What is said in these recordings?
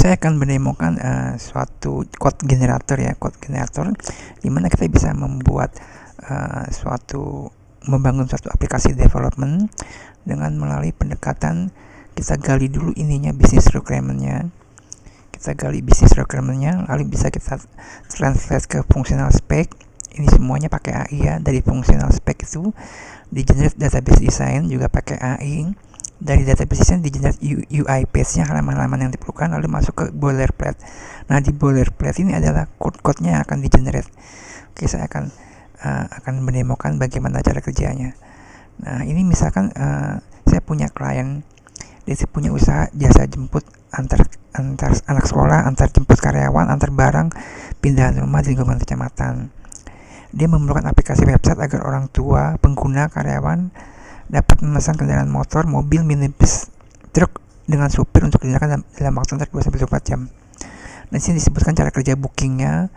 Saya akan mendemokan suatu code generator ya, code generator di mana kita bisa membuat membangun suatu aplikasi development dengan melalui pendekatan kita gali dulu ininya, business requirement-nya. Kita gali business requirement-nya, lalu bisa kita translate ke functional spec. Ini semuanya pakai AI ya. Dari functional spec itu di generate database design juga pakai AI. Dari database design di generate UI page-nya, halaman-halaman yang diperlukan, lalu masuk ke boilerplate. Nah, di boilerplate ini adalah code-code-nya yang akan di generate. Oke, saya akan mendemokan bagaimana cara kerjanya. Nah, ini misalkan saya punya klien, dia punya usaha jasa jemput antar anak sekolah, antar jemput karyawan, antar barang, pindahan rumah di lingkungan kecamatan. Dia memerlukan aplikasi website agar orang tua, pengguna, karyawan dapat memesan kendaraan motor, mobil, minibus, truk dengan supir untuk digunakan dalam waktu antara 2-24 jam. Di sini disebutkan cara kerja bookingnya,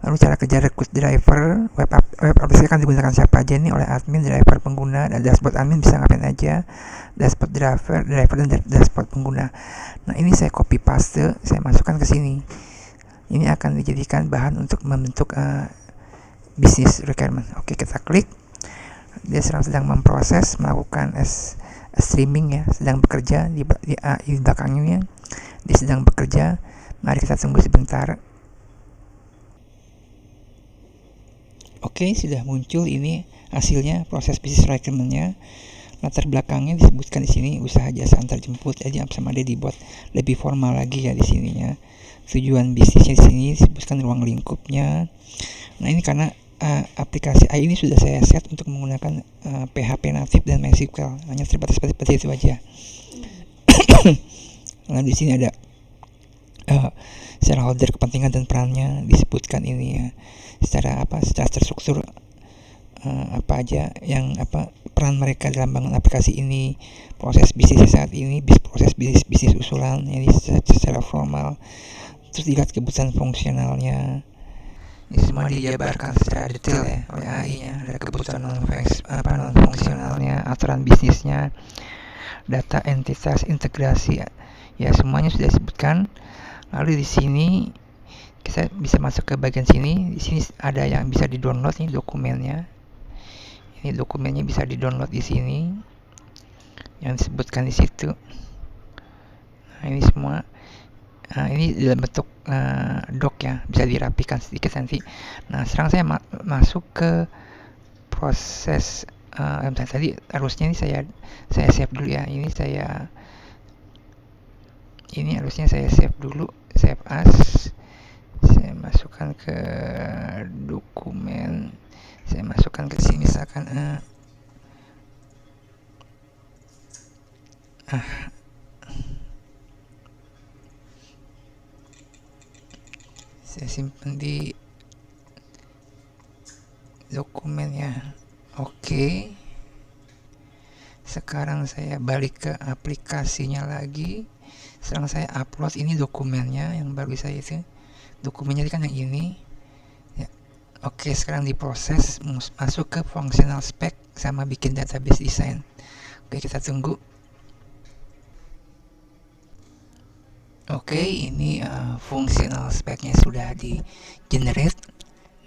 lalu cara kerja rekrut driver, web aplikasi akan digunakan siapa aja nih oleh admin, driver, pengguna, dan dashboard admin bisa ngapain aja, dashboard driver dan dashboard pengguna. Nah, ini saya copy paste, saya masukkan ke sini. Ini akan dijadikan bahan untuk membentuk business requirement. Oke, kita klik. Dia sedang memproses, melakukan streaming ya, sedang bekerja di belakangnya. Dia sedang bekerja. Mari kita tunggu sebentar. Oke, sudah muncul ini hasilnya, proses business requirement-nya. Latar belakangnya disebutkan di sini usaha jasa antar jemput. Jadi sama dia dibuat lebih formal lagi ya di sininya. Tujuan bisnisnya di sini disebutkan ruang lingkupnya. Nah, ini karena aplikasi AI ini sudah saya set untuk menggunakan PHP native dan MySQL, hanya terbatas seperti itu aja. Nah, di sini ada shareholder, kepentingan dan perannya disebutkan ini ya, secara terstruktur apa aja yang peran mereka dalam bangun aplikasi ini, proses bisnis saat ini, proses bisnis usulan, ini secara formal. Terus dilihat kebutuhan fungsionalnya. Ini semua dijabarkan secara detail ya oleh AI-nya. Ada kebutuhan non fungsionalnya, aturan bisnisnya, data entitas, integrasi ya, semuanya sudah disebutkan. Lalu di sini kita bisa masuk ke bagian sini. Di sini ada yang bisa di-download nih dokumennya. Ini dokumennya bisa di-download di sini. Yang disebutkan di situ. Nah, ini semua. Nah, ini dalam bentuk doc ya, bisa dirapikan sedikit nanti. Nah, sekarang saya masuk ke proses tadi harusnya ini saya save dulu ya. Ini harusnya saya save dulu, save as. Saya masukkan ke dokumen. Saya masukkan ke sini misalkan saya simpan di dokumen ya. Oke. Sekarang saya balik ke aplikasinya lagi. Sekarang saya upload ini dokumennya yang baru saya itu. Dokumennya kan yang ini. Ya. Oke, sekarang diproses, masuk ke functional spec sama bikin database design. Oke, kita tunggu. Oke, ini functional spec-nya sudah di generate.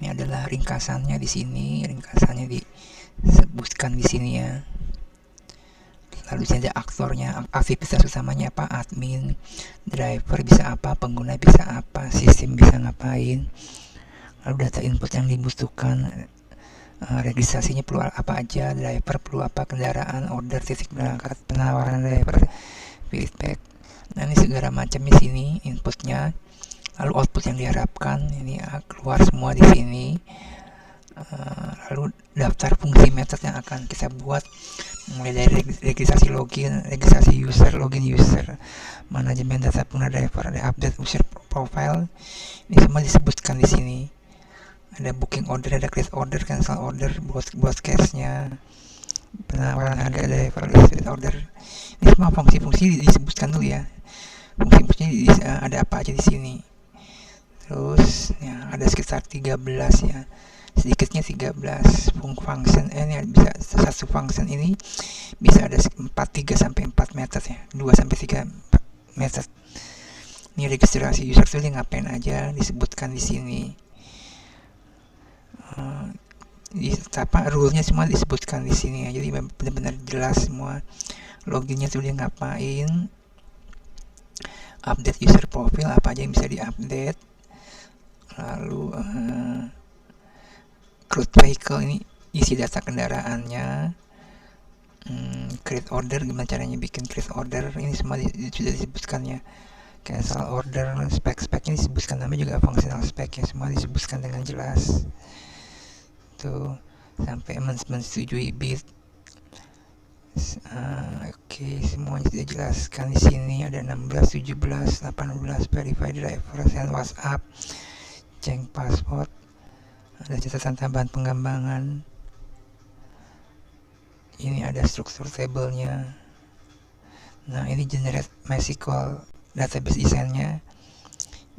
Ini adalah ringkasannya di sini, ringkasannya disebutkan di sini ya. Lalu ada aktornya, aktivitas utamanya apa, admin, driver bisa apa, pengguna bisa apa, sistem bisa ngapain. Lalu data input yang dibutuhkan, registrasinya perlu apa aja, driver perlu apa, kendaraan, order, titik berangkat, penawaran driver, feedback. Nah, ini segala macam di sini inputnya. Lalu output yang diharapkan ini keluar semua di sini. Lalu daftar fungsi method yang akan kita buat, mulai dari registrasi login, registrasi user, login user, manajemen data pengguna driver, ada update user profile. Ini semua disebutkan di sini. Ada booking order, ada create order, cancel order, broadcast-nya, penawaran harga driver, list order. Ini semua fungsi-fungsi disebutkan dulu ya. Fungsi-fungsinya ada apa aja di sini. Terus ya, ada sekitar 13 ya. Sedikitnya 13 function. Ini bisa satu function ini bisa ada 3 sampai 4 method ya. 2 sampai 3 method. Ini registrasi user tuh dia ngapain aja disebutkan di sini. Rule-nya semua disebutkan di sini ya. Jadi benar-benar jelas semua. Loginnya tuh dia ngapain, update user profile apa aja yang bisa diupdate, lalu create vehicle ini isi data kendaraannya, create order gimana caranya bikin create order, ini semua sudah disebutkan ya. Cancel order, spek-speknya disebutkan, namanya juga functional spek ya, semua disebutkan dengan jelas tuh, sampai menyetujui bit. Oke, semuanya sudah jelaskan di sini. Ada 16, 17, 18 verify driver, send WhatsApp, change password, ada catatan tambahan pengembangan. Ini ada struktur tabelnya. Nah, ini generate MySQL database desainnya.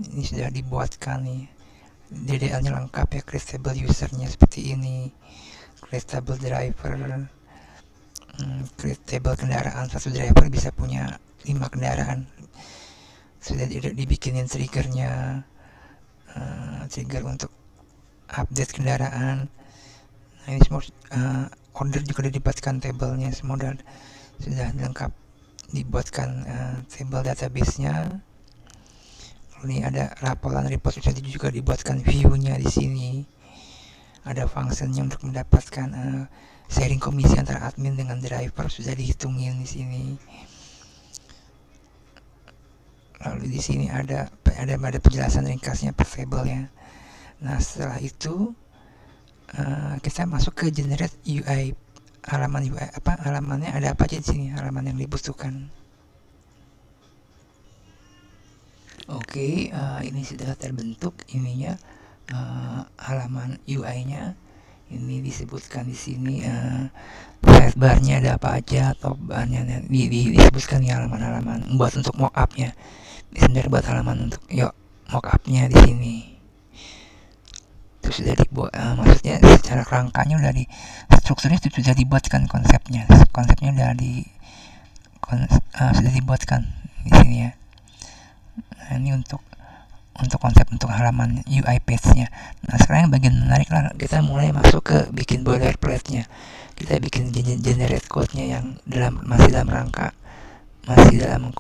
Ini sudah dibuatkan nih. DDL-nya lengkap ya, create table usernya seperti ini, create table driver, create table kendaraan. Satu driver bisa punya 5 kendaraan. Sudah dibikinin triggernya, trigger untuk update kendaraan. Nah, ini semua order juga sudah dibuatkan tabelnya, semua sudah lengkap dibuatkan table database-nya. Ini ada laporan report juga dibuatkan view-nya di sini. Ada functionnya untuk mendapatkan sharing komisi antara admin dengan driver, sudah dihitungin di sini. Lalu di sini ada penjelasan ringkasnya per table ya. Nah, setelah itu kita masuk ke generate UI. Halaman UI halamannya ada apa aja di sini, halaman yang dibutuhkan. Oke, ini sudah terbentuk ininya, halaman UI-nya. Ini disebutkan di sini sidebar-nya ada apa aja, top bar-nya disebutkan di halaman-halaman. Buat untuk mockup-nya, sebenarnya buat halaman untuk mockup-nya di sini. Terus sudah dibuat, maksudnya secara kerangkanya udah strukturnya sudah dibuatkan, konsepnya udah sudah dibuatkan di sini ya. Nah, ini untuk konsep untuk halaman UI page-nya. Nah, sekarang yang bagian menarik lah, kita mulai masuk ke bikin boilerplate-nya. Kita bikin generate code-nya yang masih dalam rangka, masih dalam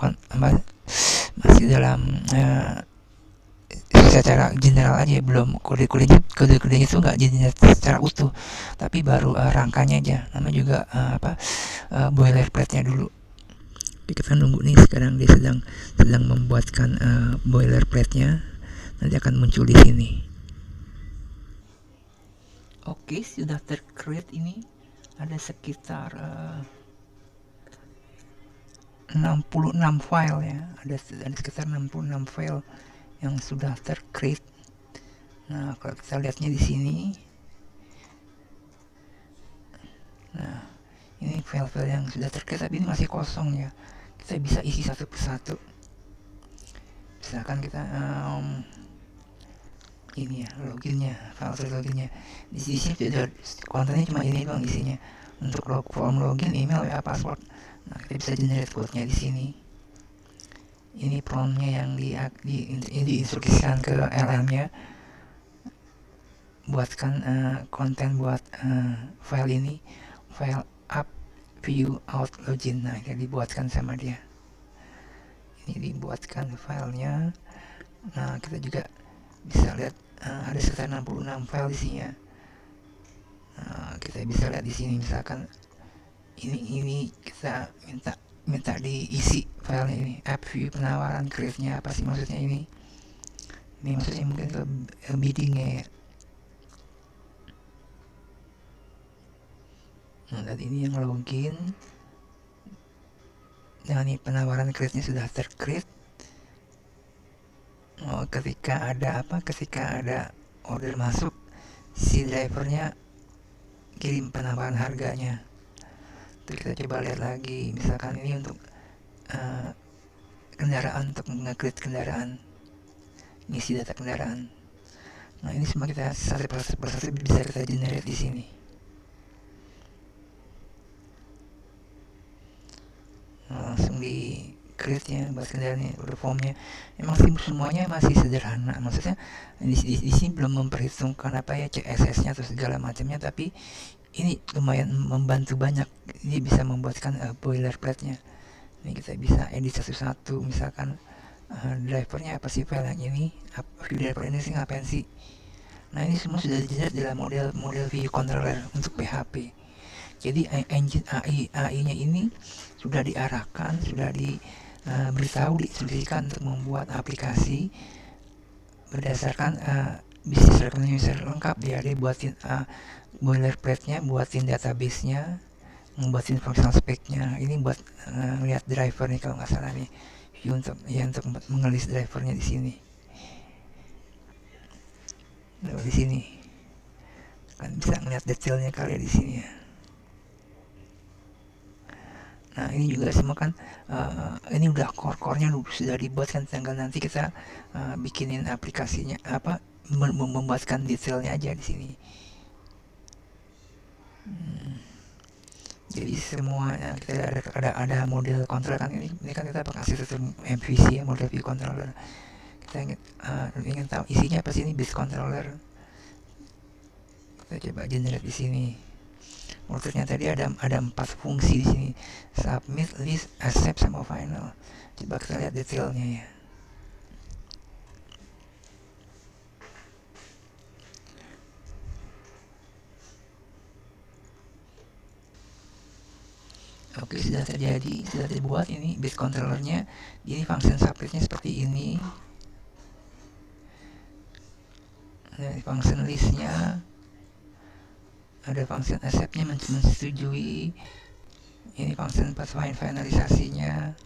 secara general aja, belum kode-kodenya itu nggak generate secara utuh, tapi baru rangkanya aja, namanya juga boilerplate-nya dulu. Kita nunggu nih, sekarang dia sedang membuatkan boilerplate-nya, nanti akan muncul di sini. Oke, sudah tercreate. Ini ada sekitar 66 file ya, ada sekitar 66 file yang sudah tercreate. Nah, kalau kita lihatnya di sini, nah ini file-file yang sudah tercreate, tapi ini masih kosong ya. Kita bisa isi satu persatu. Misalkan kita ini ya, loginnya, file loginnya. Di sini sudah kontennya cuma ini doang isinya. Untuk form login, email, WA, password. Nah, kita bisa generate code-nya di sini. Ini prompt-nya yang diinstruksikan ke LM-nya. Buatkan konten buat file ini, file up, view, out, login. Nah, kita dibuatkan sama dia. Ini dibuatkan filenya. Nah, kita juga bisa lihat ada sekitar 66 file di sini ya. Kita bisa lihat di sini, misalkan ini kita minta diisi file ini, app view, penawaran, create-nya apa sih maksudnya ini maksudnya mungkin ke bidding-nya ya. Nah, dan ini yang login. Nah, ini penawaran create-nya sudah tercreate. Ketika ada order masuk, si drivernya kirim penawaran harganya. Terus kita coba lihat lagi, misalkan ini untuk kendaraan, untuk nge-create kendaraan, ngisi data kendaraan. Nah, ini semua kita satu persatu bisa kita generate di sini. Nah, langsung di create-nya, buat kendalinya, formnya. Emang sih semuanya masih sederhana. Maksudnya di sini belum memperhitungkan apa ya CSS-nya atau segala macamnya, tapi ini lumayan membantu banyak. Dia bisa membuatkan boilerplate-nya. Ini kita bisa edit satu-satu, misalkan drivernya apa sih, file yang ini, view driver ini sih ngapain sih. Nah, ini semua sudah dijelaskan dalam model view controller untuk PHP. Jadi engine AI-nya ini sudah diarahkan, sudah diberitahu, diinstruksikan untuk membuat aplikasi berdasarkan bisnis requirement user lengkap. Dia buatin boilerplate-nya, buatin database-nya, membuatin functional spec-nya. Ini buat lihat driver nih kalau nggak salah nih, view untuk mengelis drivernya di sini. Di sini kan bisa ngeliat detailnya kali ya di sini ya. Nah, ini juga semua kan ini udah core-nya sudah dibuat kan, tinggal nanti kita bikinin aplikasinya apa, membuatkan detailnya aja di sini. Jadi semua kita ada model controller kan, ini kan kita pakai sistem MVC ya, model view controller. Kita ingin tahu isinya apa sih, ini base controller. Kita coba generate di sini. Ternyata tadi ada 4 fungsi di sini: submit, list, accept, sama final. Coba kita lihat detailnya ya. Oke, sudah terjadi, sudah dibuat ini base controllernya. Ini function submitnya seperti ini. Nah, function listnya, ada function acceptnya, menyetujui. Ini function finalisasinya.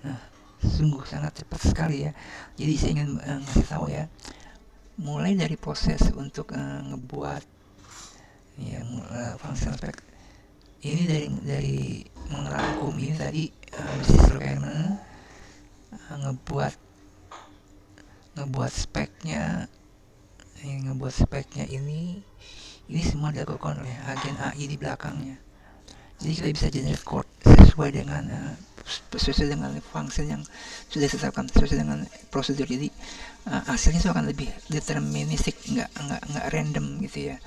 Nah, sungguh sangat cepat sekali ya. Jadi saya ingin ngasih tahu ya, mulai dari proses untuk ngebuat ya function spec ini, dari merangkum ini tadi business requirement, ngebuat speknya, ini semua dilakukan oleh agen AI di belakangnya. Jadi kita bisa generate code sesuai dengan function yang sudah ditetapkan, sesuai dengan prosedur. Jadi hasilnya itu akan lebih deterministik, nggak random gitu ya,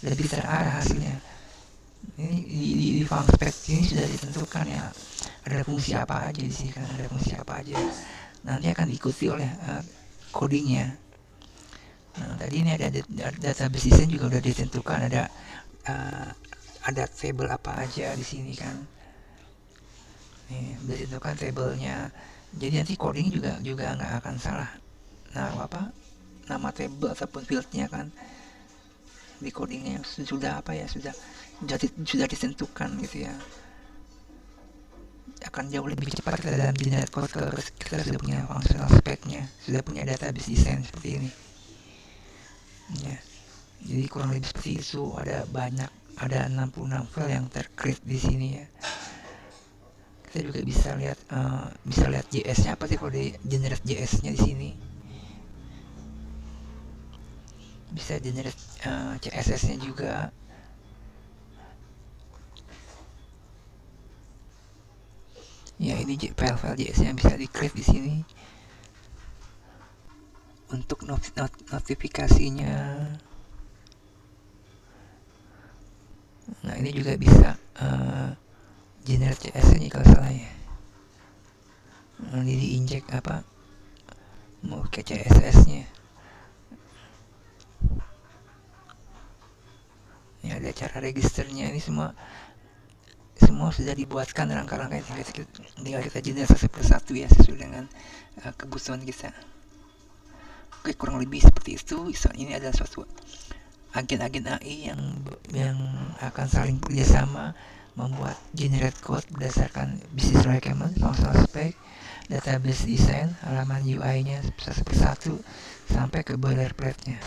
lebih terarah hasilnya. Ini di function spec ini sudah ditentukan ya, ada fungsi apa aja di sini kan, ada fungsi apa aja. Nanti akan diikuti oleh codingnya. Nah, tadi ini ada database design juga udah ditentukan, ada table apa aja di sini kan. Nih, udah ditentukan tabelnya. Jadi nanti coding juga nggak akan salah. Nah, nama table ataupun fieldnya kan di codingnya sudah ditentukan gitu ya. Akan jauh lebih cepat kita dalam generate code kalau kita sudah punya functional spec-nya, sudah punya database design seperti ini ya. Jadi kurang lebih seperti itu. Ada 66 file yang tercreate di sini ya. Kita juga bisa lihat JS-nya apa sih kalau di generate JS-nya di sini. Bisa generate CSS-nya juga. Ya, ini file-file JS-nya bisa di-create di sini. Untuk notifikasinya, nah ini juga bisa generate CSS-nya kalau salah ya. Ini diinjek mau ke CSS-nya. Ini ada cara registernya. Ini semua sudah dibuatkan rangka-rangka, tinggal kita generate satu persatu ya, sesuai dengan kebutuhan kita. Oke, kurang lebih seperti itu. Ini adalah suatu agen-agen AI yang akan saling bekerjasama membuat generate code berdasarkan business requirement, functional spec, database design, halaman UI-nya satu persatu sampai ke boilerplate-nya.